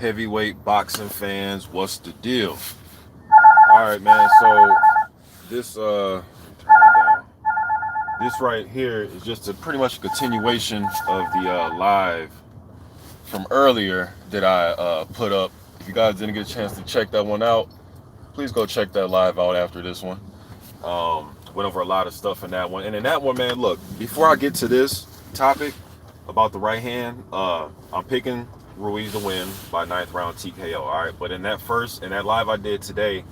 heavyweight boxing fans, what's the deal? All right, man. So this turn that down. This right here is just a pretty much a continuation of the live from earlier that I put up. If you guys didn't get a chance to check that one out, please go check that live out after this one. Went over a lot of stuff in that one, and in that one, man. Look, before I get to this topic about the right hand, I'm picking Ruiz to win by ninth round TKO. All right, but in that live I did today,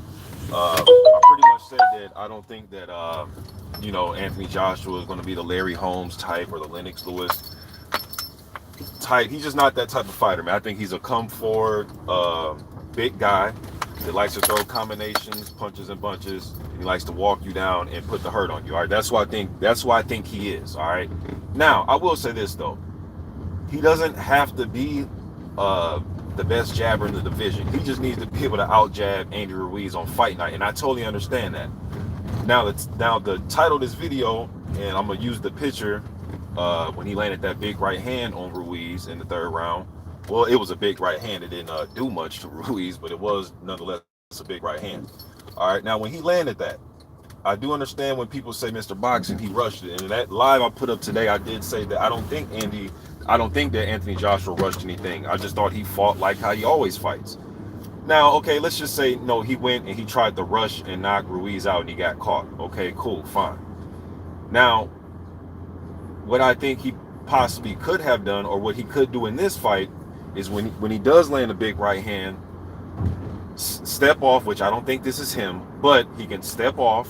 I pretty much said that I don't think that Anthony Joshua is going to be the Larry Holmes type or the Lennox Lewis type. He's just not that type of fighter, man. I think he's a come forward, big guy that likes to throw combinations, punches and bunches. He likes to walk you down and put the hurt on you. All right, that's why I think he is. All right. Now I will say this though, he doesn't have to be the best jabber in the division. He just needs to be able to out jab Andy Ruiz on fight night, and I totally understand that. Now the title of this video, and I'm gonna use the picture when he landed that big right hand on Ruiz in the third round. Well, it was a big right hand. It didn't do much to Ruiz, but it was nonetheless a big right hand. All right, now when he landed that, I do understand when people say Mr. Boxing, he rushed it. And in that live I put up today, I did say that I don't think that Anthony Joshua rushed anything. I just thought he fought like how he always fights. Now, okay, let's just say, no, he went and he tried to rush and knock Ruiz out and he got caught. Okay, cool, fine. Now, what I think he possibly could have done, or what he could do in this fight, is when he does land a big right hand, step off, which I don't think this is him, but he can step off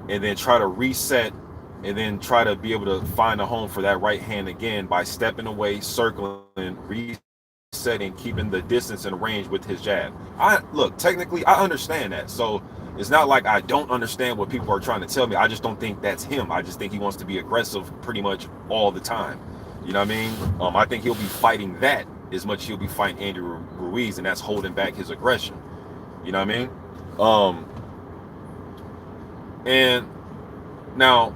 and then try to reset and then try to be able to find a home for that right hand again by stepping away, circling, resetting, keeping the distance and range with his jab. Technically, I understand that. So it's not like I don't understand what people are trying to tell me. I just don't think that's him. I just think he wants to be aggressive pretty much all the time. You know what I mean? I think he'll be fighting that as much as he'll be fighting Andy Ruiz, and that's holding back his aggression. You know what I mean? And now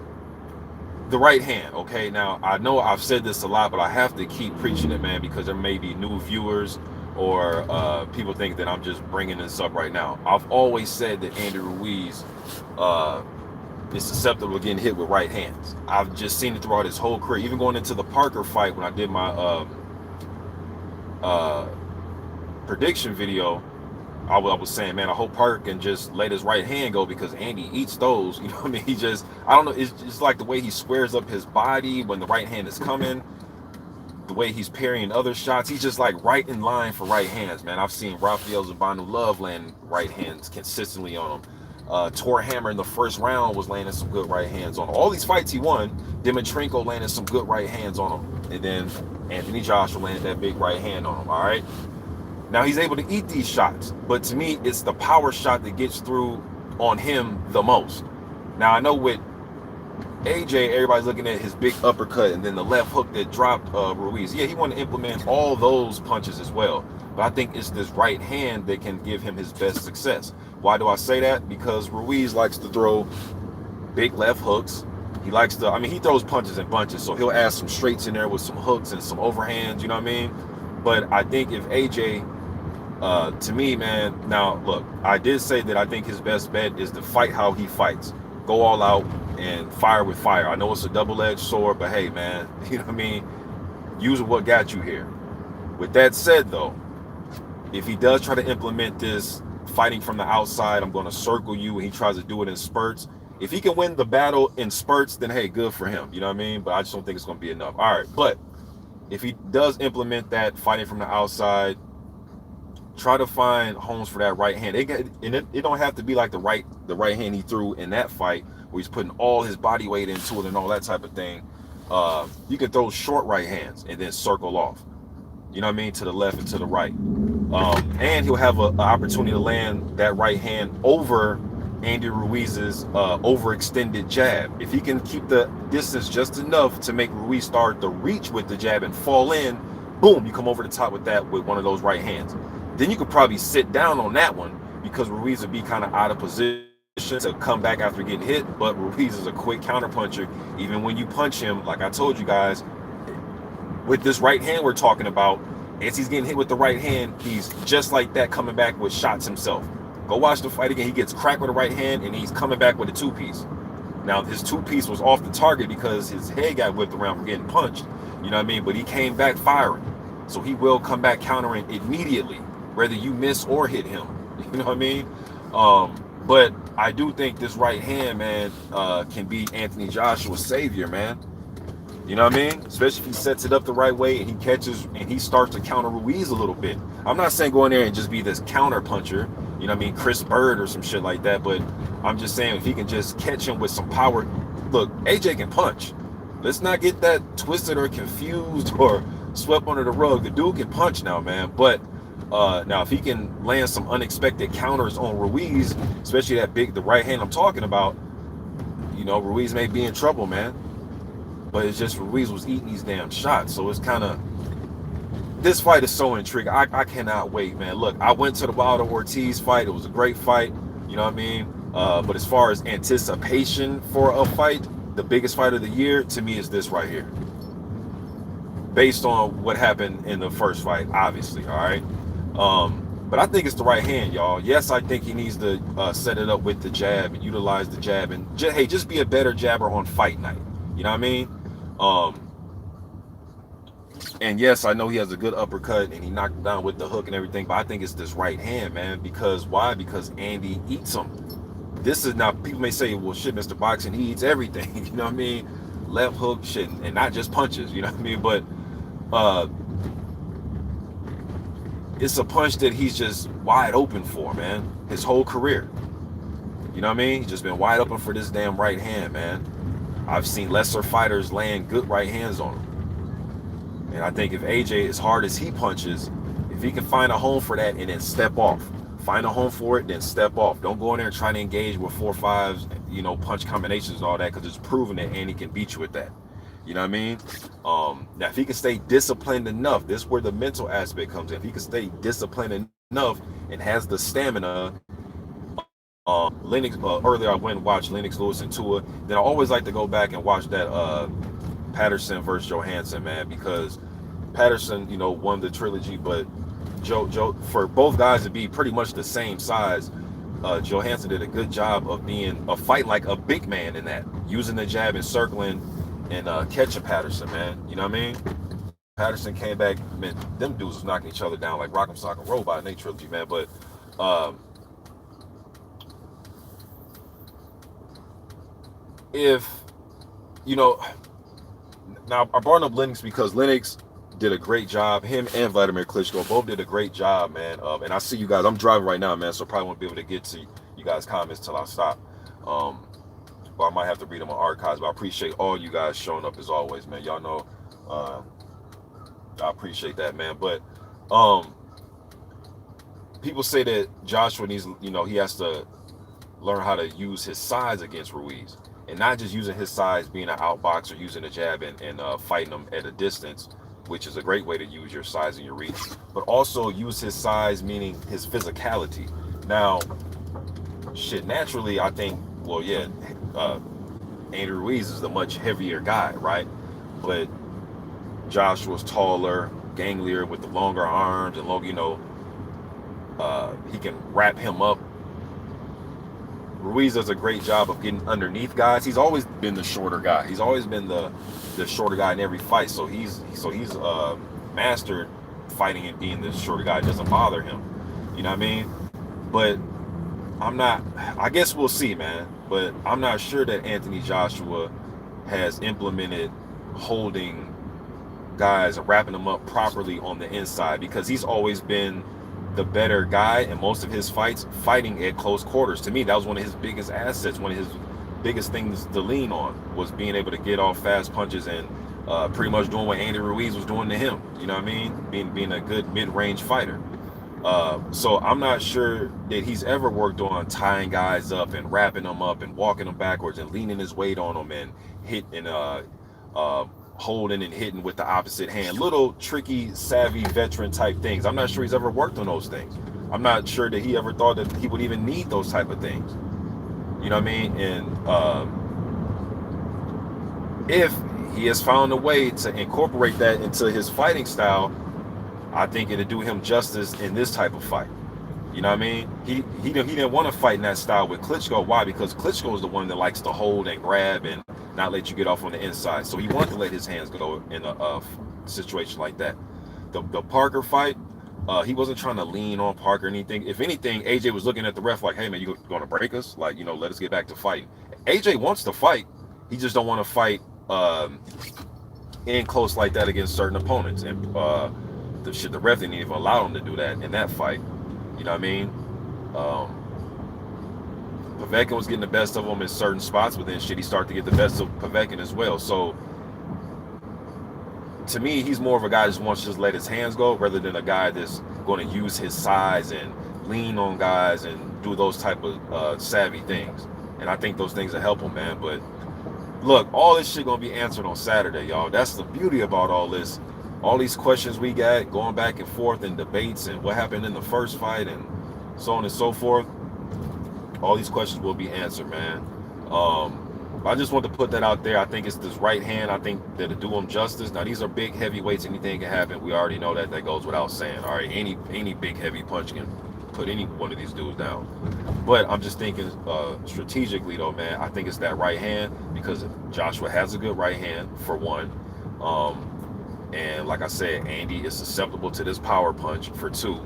the right hand, okay? Now, I know I've said this a lot, but I have to keep preaching it, man, because there may be new viewers or people think that I'm just bringing this up right now. I've always said that Andy Ruiz is susceptible to getting hit with right hands. I've just seen it throughout his whole career, even going into the Parker fight when I did my prediction video. I was saying, man, I hope Parker can just let his right hand go because Andy eats those. You know what I mean? I don't know. It's just like the way he squares up his body when the right hand is coming, the way he's parrying other shots. He's just like right in line for right hands, man. I've seen Rafael Zambanu Love land right hands consistently on him. Tor Hammer in the first round was landing some good right hands on him. All these fights he won, Dimitrenko landed some good right hands on him. And then Anthony Joshua landed that big right hand on him, all right? Now he's able to eat these shots, but to me, it's the power shot that gets through on him the most. Now I know with AJ, everybody's looking at his big uppercut and then the left hook that dropped Ruiz. Yeah, he wanted to implement all those punches as well, but I think it's this right hand that can give him his best success. Why do I say that? Because Ruiz likes to throw big left hooks. He likes to, he throws punches and bunches, so he'll add some straights in there with some hooks and some overhands, you know what I mean? But I think if AJ, to me, man, now look, I did say that I think his best bet is to fight how he fights. Go all out and fire with fire. I know it's a double-edged sword, but hey, man, you know what I mean? Use what got you here. With that said, though, if he does try to implement this fighting from the outside, I'm going to circle you, and he tries to do it in spurts. If he can win the battle in spurts, then hey, good for him. You know what I mean? But I just don't think it's going to be enough. All right, but if he does implement that fighting from the outside, try to find homes for that right hand. It don't have to be like the right hand he threw in that fight where he's putting all his body weight into it and all that type of thing. You can throw short right hands and then circle off. You know what I mean? To the left and to the right. And he'll have an opportunity to land that right hand over Andy Ruiz's overextended jab. If he can keep the distance just enough to make Ruiz start to reach with the jab and fall in, boom, you come over the top with that with one of those right hands. Then you could probably sit down on that one because Ruiz would be kind of out of position to come back after getting hit. But Ruiz is a quick counter puncher. Even when you punch him, like I told you guys, with this right hand we're talking about, As he's getting hit with the right hand, he's just like that coming back with shots himself. Go watch the fight again. He gets cracked with the right hand, and he's coming back with a two-piece. Now, his two-piece was off the target because his head got whipped around from getting punched. You know what I mean? But he came back firing. So he will come back countering immediately, whether you miss or hit him. You know what I mean? But I do think this right hand, man, can be Anthony Joshua's savior, man. You know what I mean? Especially if he sets it up the right way and he catches and he starts to counter Ruiz a little bit. I'm not saying go in there and just be this counter puncher, you know what I mean, Chris Bird or some shit like that, but I'm just saying if he can just catch him with some power. Look, AJ can punch. Let's not get that twisted or confused or swept under the rug. The dude can punch now, man. But now if he can land some unexpected counters on Ruiz, especially the right hand I'm talking about, you know, Ruiz may be in trouble, man. But it's just Ruiz was eating these damn shots. So it's kind of, this fight is so intriguing. I cannot wait, man. Look, I went to the Wilder Ortiz fight. It was a great fight. You know what I mean? But as far as anticipation for a fight, the biggest fight of the year to me is this right here. Based on what happened in the first fight, obviously, all right? But I think it's the right hand, y'all. Yes, I think he needs to set it up with the jab and utilize the jab. And, hey, just be a better jabber on fight night. You know what I mean? And yes, I know he has a good uppercut and he knocked him down with the hook and everything, but I think it's this right hand, man. Because why? Because Andy eats him. This is not, people may say, well, shit, Mr. Boxing, he eats everything. You know what I mean? Left hook, shit, and not just punches. You know what I mean? But it's a punch that he's just wide open for, man. His whole career. You know what I mean? He's just been wide open for this damn right hand, man. I've seen lesser fighters land good right hands on him. And I think if AJ, as hard as he punches, if he can find a home for that and then step off, find a home for it, then step off. Don't go in there and try to engage with 4-5s, you know, punch combinations and all that, because it's proven that Andy can beat you with that. You know what I mean? Now, if he can stay disciplined enough, this is where the mental aspect comes in. If he can stay disciplined enough and has the stamina, earlier I went and watched Lennox Lewis and Tua. Then I always like to go back and watch that Patterson versus Johansson, man, because Patterson, you know, won the trilogy, but Joe, for both guys to be pretty much the same size, Johansson did a good job of being a fight like a big man in that, using the jab and circling and catching Patterson, man. You know what I mean? Patterson came back, man, them dudes was knocking each other down like Rock'em Sock'em Robot in their trilogy, man. But if, you know, now I brought up Lennox because Lennox did a great job. Him and Vladimir Klitschko both did a great job, man. And I see you guys, I'm driving right now, man, so I probably won't be able to get to you guys' comments till I stop. But I might have to read them on archives. But I appreciate all you guys showing up as always, man. Y'all know I appreciate that, man. But people say that Joshua needs, you know, he has to learn how to use his size against Ruiz. And not just using his size, being an outboxer, using a jab and fighting him at a distance, which is a great way to use your size and your reach, but also use his size, meaning his physicality. Now, shit, naturally, I think, well, yeah, Andy Ruiz is the much heavier guy, right? But Joshua's taller, ganglier, with the longer arms and long, you know, he can wrap him up. Ruiz does a great job of getting underneath guys. He's always been the shorter guy. He's always been the shorter guy in every fight. So he's mastered fighting and being the shorter guy. It doesn't bother him. You know what I mean? But I guess we'll see, man. But I'm not sure that Anthony Joshua has implemented holding guys and wrapping them up properly on the inside, because he's always been the better guy in most of his fights, fighting at close quarters. To me, that was one of his biggest assets, one of his biggest things to lean on, was being able to get off fast punches and pretty much doing what Andy Ruiz was doing to him. You know what I mean? Being a good mid-range fighter. So I'm not sure that he's ever worked on tying guys up and wrapping them up and walking them backwards and leaning his weight on them and hitting holding and hitting with the opposite hand. Little tricky, savvy, veteran type things. I'm not sure he's ever worked on those things. I'm not sure that he ever thought that he would even need those type of things. You know what I mean? And if he has found a way to incorporate that into his fighting style, I think it'll do him justice in this type of fight. You know what I mean? He didn't want to fight in that style with Klitschko. Why? Because Klitschko is the one that likes to hold and grab and not let you get off on the inside. So he wanted to let his hands go in a situation like that. The Parker fight, he wasn't trying to lean on Parker or anything. If anything, AJ was looking at the ref like, hey man, you going to break us? Like, you know, let us get back to fighting. AJ wants to fight. He just don't want to fight in close like that against certain opponents. And the ref didn't even allow him to do that in that fight. You know what I mean? Povetkin was getting the best of him in certain spots, but then he started to get the best of Povetkin as well. So to me, he's more of a guy that just wants to just let his hands go rather than a guy that's going to use his size and lean on guys and do those type of savvy things. And I think those things will help him, man. But look, all this shit going to be answered on Saturday, y'all. That's the beauty about all this. All these questions we got going back and forth and debates and what happened in the first fight and so on and so forth. All these questions will be answered, man. I just want to put that out there. I think it's this right hand. I think that'll do him justice. Now, these are big heavyweights. Anything can happen. We already know that. That goes without saying. All right, any big heavy punch can put any one of these dudes down. But I'm just thinking strategically, though, man. I think it's that right hand because Joshua has a good right hand, for one. And like I said, Andy is susceptible to this power punch, for two.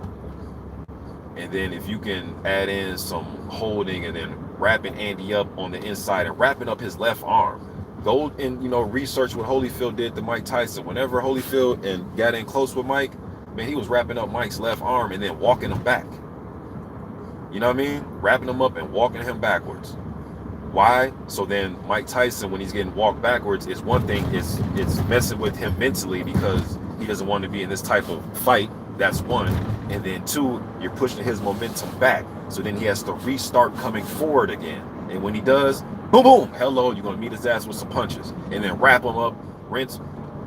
And then if you can add in some holding and then wrapping Andy up on the inside and wrapping up his left arm. Go and, you know, research what Holyfield did to Mike Tyson. Whenever Holyfield and got in close with Mike, man, he was wrapping up Mike's left arm and then walking him back. You know what I mean? Wrapping him up and walking him backwards. Why? So then Mike Tyson, when he's getting walked backwards, is one thing, it's messing with him mentally because he doesn't want to be in this type of fight. That's one. And then two, you're pushing his momentum back. So then he has to restart coming forward again. And when he does, boom, boom, hello, you're going to meet his ass with some punches. And then wrap him up, rinse,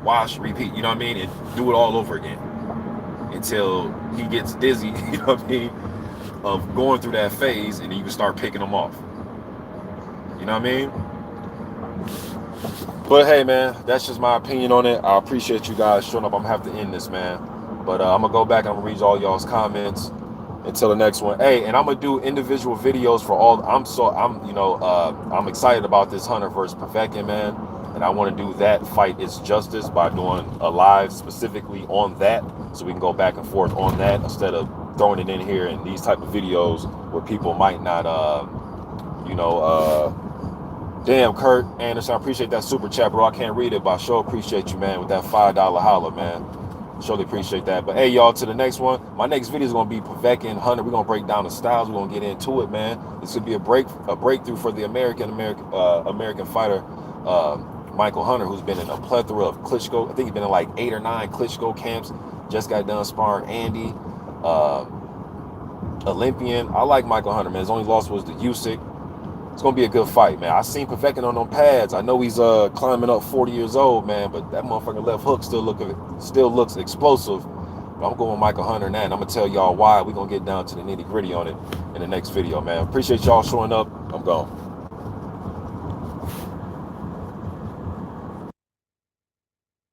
wash, repeat. You know what I mean? And do it all over again until he gets dizzy, you know what I mean, of going through that phase, and then you can start picking him off. You know what I mean? But hey, man, that's just my opinion on it. I appreciate you guys showing up. I'm going to have to end this, man. But I'm going to go back and I'm going to read all y'all's comments until the next one. Hey, and I'm going to do individual videos for all. I'm excited about this Hunter versus Povetkin, man. And I want to do that fight its justice by doing a live specifically on that. So we can go back and forth on that instead of throwing it in here in these type of videos where people might not, damn, Kurt Anderson, I appreciate that super chat, bro. I can't read it, but I sure appreciate you, man, with that $5 holler, man. Surely appreciate that. But hey, y'all, to the next one. My next video is going to be Povetkin Hunter. We're going to break down the styles. We're going to get into it, man. This could be a breakthrough for the American fighter, Michael Hunter, who's been in a plethora of Klitschko. I think he's been in like 8 or 9 Klitschko camps. Just got done sparring Andy, Olympian. I like Michael Hunter, man. His only loss was to Usyk. It's going to be a good fight, man. I seen Povetkin on them pads. I know he's climbing up 40 years old, man, but that motherfucking left hook still looks explosive. But I'm going with Michael Hunter now, and I'm going to tell y'all why. We're going to get down to the nitty-gritty on it in the next video, man. Appreciate y'all showing up. I'm gone.